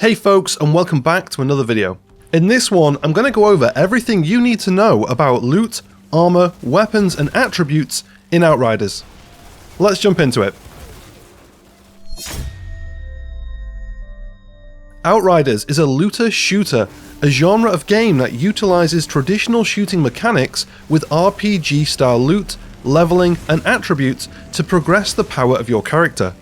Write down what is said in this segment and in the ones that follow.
Hey folks, and welcome back to another video. In this one, I'm going to go over everything you need to know about loot, armor, weapons, and attributes in Outriders. Let's jump into it. Outriders is a looter-shooter, a genre of game that utilizes traditional shooting mechanics with RPG-style loot, leveling, and attributes to progress the power of your character.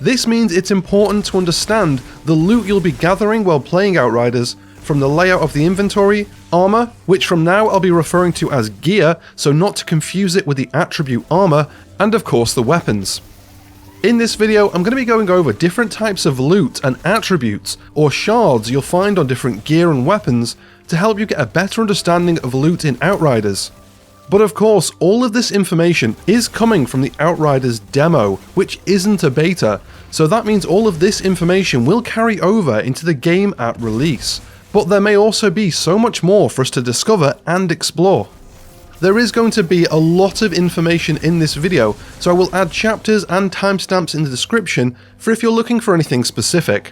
This means it's important to understand the loot you'll be gathering while playing Outriders, from the layout of the inventory, armor, which from now I'll be referring to as gear, so not to confuse it with the attribute armor, and of course the weapons. In this video, I'm going to be going over different types of loot and attributes, or shards you'll find on different gear and weapons, to help you get a better understanding of loot in Outriders. But of course, all of this information is coming from the Outriders demo, which isn't a beta, so that means all of this information will carry over into the game at release. But there may also be so much more for us to discover and explore. There is going to be a lot of information in this video, so I will add chapters and timestamps in the description for if you're looking for anything specific.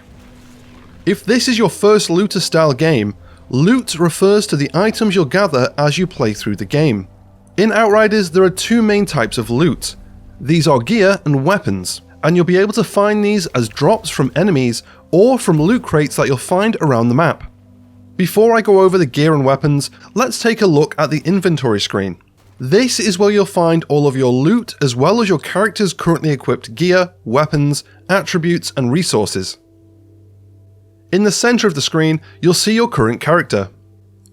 If this is your first looter style game, loot refers to the items you'll gather as you play through the game. In Outriders, there are two main types of loot. These are gear and weapons, and you'll be able to find these as drops from enemies or from loot crates that you'll find around the map. Before I go over the gear and weapons, let's take a look at the inventory screen. This is where you'll find all of your loot as well as your character's currently equipped gear, weapons, attributes, and resources. In the center of the screen, you'll see your current character.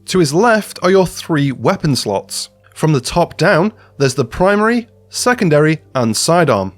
To his left are your 3 weapon slots. From the top down, there's the primary, secondary, and sidearm.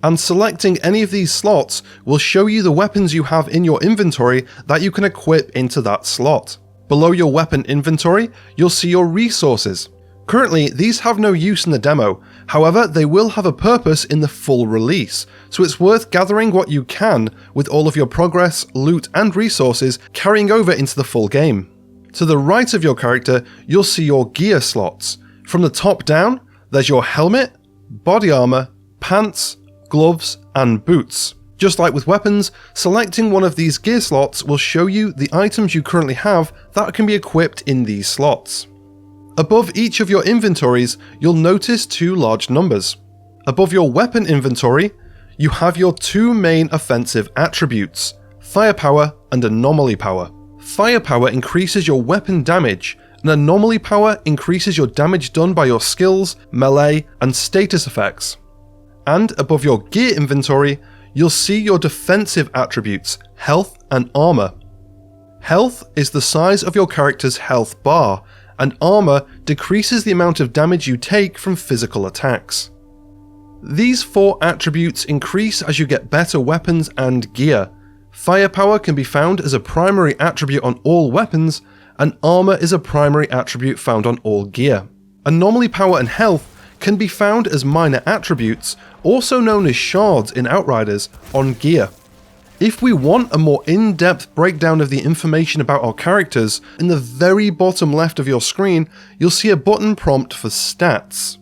And selecting any of these slots will show you the weapons you have in your inventory that you can equip into that slot. Below your weapon inventory, you'll see your resources. Currently, these have no use in the demo, however they will have a purpose in the full release, so it's worth gathering what you can with all of your progress, loot, and resources carrying over into the full game. To the right of your character, you'll see your gear slots. From the top down, there's your helmet, body armor, pants, gloves, and boots. Just like with weapons, selecting one of these gear slots will show you the items you currently have that can be equipped in these slots. Above each of your inventories, you'll notice 2 large numbers. Above your weapon inventory, you have your 2 main offensive attributes, firepower and anomaly power. Firepower increases your weapon damage, and anomaly power increases your damage done by your skills, melee, and status effects. And above your gear inventory, you'll see your defensive attributes, health and armor. Health is the size of your character's health bar, and armor decreases the amount of damage you take from physical attacks. These 4 attributes increase as you get better weapons and gear. Firepower can be found as a primary attribute on all weapons, and armor is a primary attribute found on all gear. Anomaly power and health can be found as minor attributes, also known as shards in Outriders, on gear. If we want a more in-depth breakdown of the information about our characters, in the very bottom left of your screen, you'll see a button prompt for stats.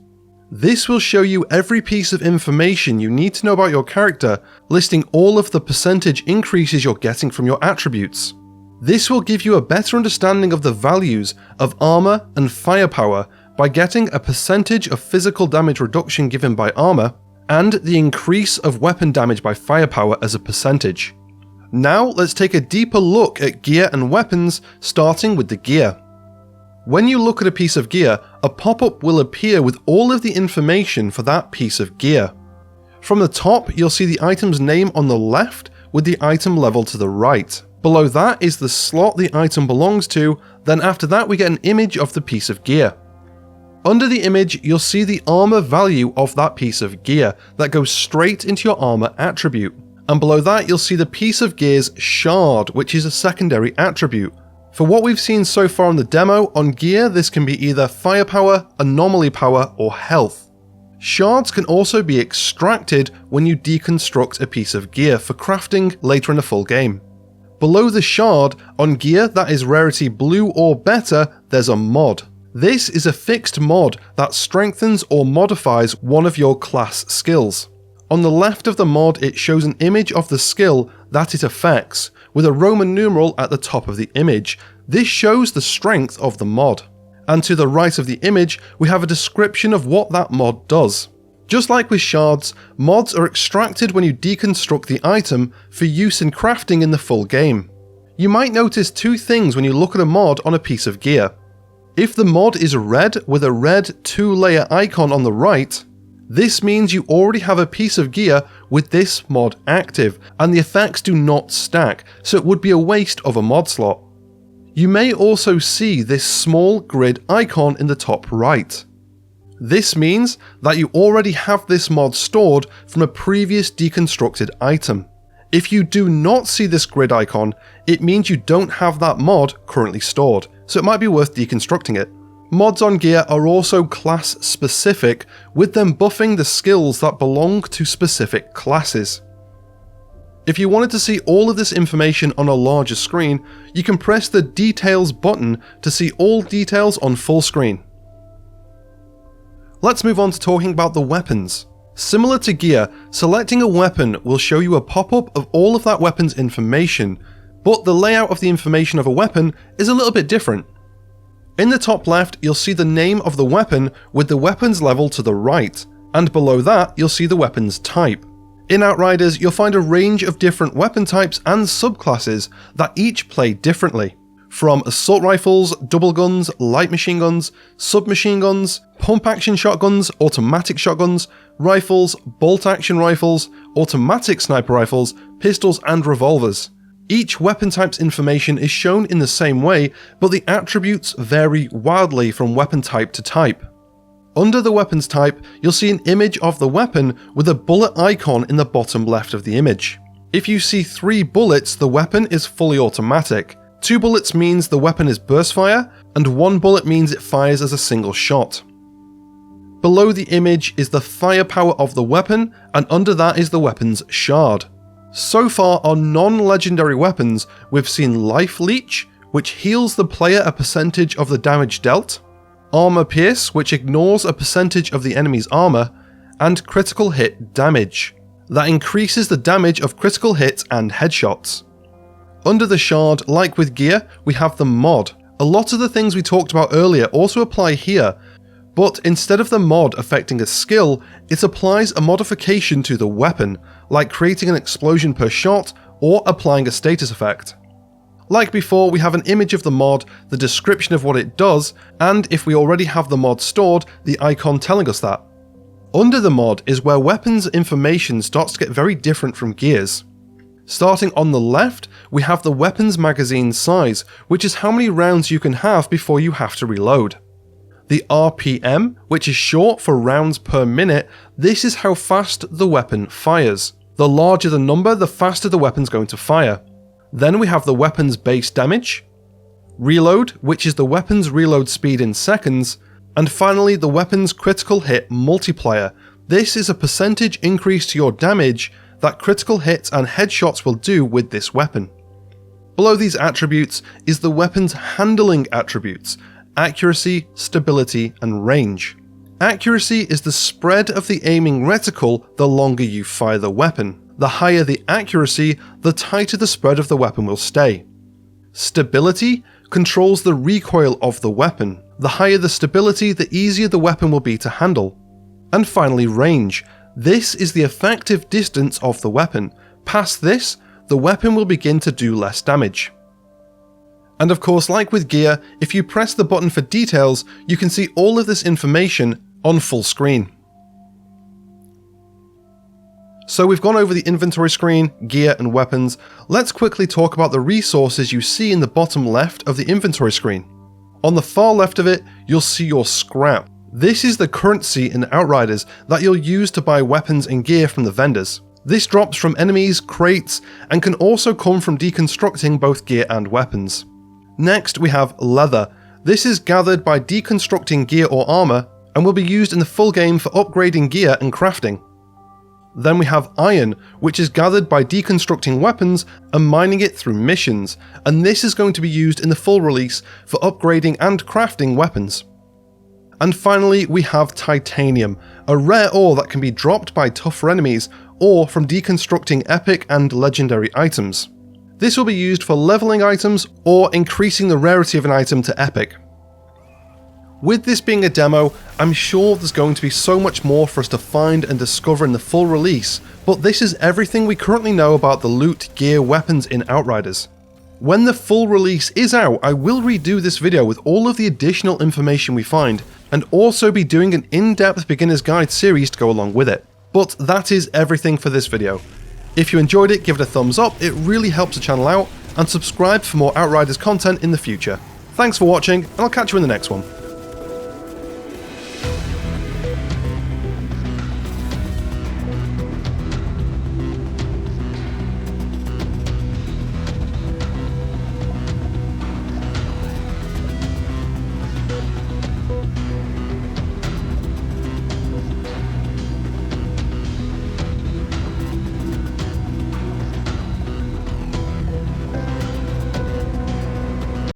This will show you every piece of information you need to know about your character, listing all of the percentage increases you're getting from your attributes. This will give you a better understanding of the values of armor and firepower by getting a percentage of physical damage reduction given by armor, and the increase of weapon damage by firepower as a percentage. Now let's take a deeper look at gear and weapons, starting with the gear. When you look at a piece of gear, a pop-up will appear with all of the information for that piece of gear. From the top, you'll see the item's name on the left with the item level to the right. Below that is the slot the item belongs to, then after that we get an image of the piece of gear. Under the image, you'll see the armor value of that piece of gear that goes straight into your armor attribute. And below that, you'll see the piece of gear's shard, which is a secondary attribute. For what we've seen so far in the demo, on gear this can be either firepower, anomaly power, or health. Shards can also be extracted when you deconstruct a piece of gear for crafting later in the full game. Below the shard, on gear that is rarity blue or better, there's a mod. This is a fixed mod that strengthens or modifies one of your class skills. On the left of the mod, it shows an image of the skill that it affects, with a Roman numeral at the top of the image. This shows the strength of the mod. And to the right of the image, we have a description of what that mod does. Just like with shards, mods are extracted when you deconstruct the item for use in crafting in the full game. You might notice two things when you look at a mod on a piece of gear. If the mod is red with a red 2-layer icon on the right, this means you already have a piece of gear with this mod active, and the effects do not stack, so it would be a waste of a mod slot. You may also see this small grid icon in the top right. This means that you already have this mod stored from a previous deconstructed item. If you do not see this grid icon, it means you don't have that mod currently stored, so it might be worth deconstructing it. Mods on gear are also class specific, with them buffing the skills that belong to specific classes. If you wanted to see all of this information on a larger screen, you can press the Details button to see all details on full screen. Let's move on to talking about the weapons. Similar to gear, selecting a weapon will show you a pop-up of all of that weapon's information, but the layout of the information of a weapon is a little bit different. In the top left, you'll see the name of the weapon with the weapons level to the right, and below that, you'll see the weapon's type. In Outriders, you'll find a range of different weapon types and subclasses that each play differently. From assault rifles, double guns, light machine guns, submachine guns, pump-action shotguns, automatic shotguns, rifles, bolt-action rifles, automatic sniper rifles, pistols and revolvers. Each weapon type's information is shown in the same way, but the attributes vary wildly from weapon type to type. Under the weapons type, you'll see an image of the weapon with a bullet icon in the bottom left of the image. If you see 3 bullets, the weapon is fully automatic. 2 bullets means the weapon is burst fire, and 1 bullet means it fires as a single shot. Below the image is the firepower of the weapon, and under that is the weapon's shard. So far on non-legendary weapons, we've seen Life Leech, which heals the player a percentage of the damage dealt, Armour Pierce, which ignores a percentage of the enemy's armour, and Critical Hit Damage, that increases the damage of critical hits and headshots. Under the shard, like with gear, we have the mod. A lot of the things we talked about earlier also apply here, but instead of the mod affecting a skill, it applies a modification to the weapon, like creating an explosion per shot or applying a status effect. Like before, we have an image of the mod, the description of what it does, and if we already have the mod stored, the icon telling us that. Under the mod is where weapons information starts to get very different from gears. Starting on the left, we have the weapons magazine size, which is how many rounds you can have before you have to reload. The RPM, which is short for rounds per minute, this is how fast the weapon fires. The larger the number, the faster the weapon's going to fire. Then we have the weapon's base damage, reload, which is the weapon's reload speed in seconds, and finally the weapon's critical hit multiplier. This is a percentage increase to your damage that critical hits and headshots will do with this weapon. Below these attributes is the weapon's handling attributes: accuracy, stability, and range. Accuracy is the spread of the aiming reticle the longer you fire the weapon. The higher the accuracy, the tighter the spread of the weapon will stay. Stability controls the recoil of the weapon. The higher the stability, the easier the weapon will be to handle. And finally, range. This is the effective distance of the weapon. Past this, the weapon will begin to do less damage. And of course, like with gear, if you press the button for details, you can see all of this information on full screen. So we've gone over the inventory screen, gear and weapons. Let's quickly talk about the resources you see in the bottom left of the inventory screen. On the far left of it, you'll see your scrap. This is the currency in Outriders that you'll use to buy weapons and gear from the vendors. This drops from enemies, crates, and can also come from deconstructing both gear and weapons. Next, we have leather. This is gathered by deconstructing gear or armour, and will be used in the full game for upgrading gear and crafting. Then we have iron, which is gathered by deconstructing weapons and mining it through missions, and this is going to be used in the full release for upgrading and crafting weapons. And finally, we have titanium, a rare ore that can be dropped by tougher enemies or from deconstructing epic and legendary items. This will be used for leveling items or increasing the rarity of an item to epic. With this being a demo, I'm sure there's going to be so much more for us to find and discover in the full release, but this is everything we currently know about the loot, gear, weapons in Outriders. When the full release is out, I will redo this video with all of the additional information we find, and also be doing an in-depth beginner's guide series to go along with it. But that is everything for this video. If you enjoyed it, give it a thumbs up, it really helps the channel out, and subscribe for more Outriders content in the future. Thanks for watching, and I'll catch you in the next one.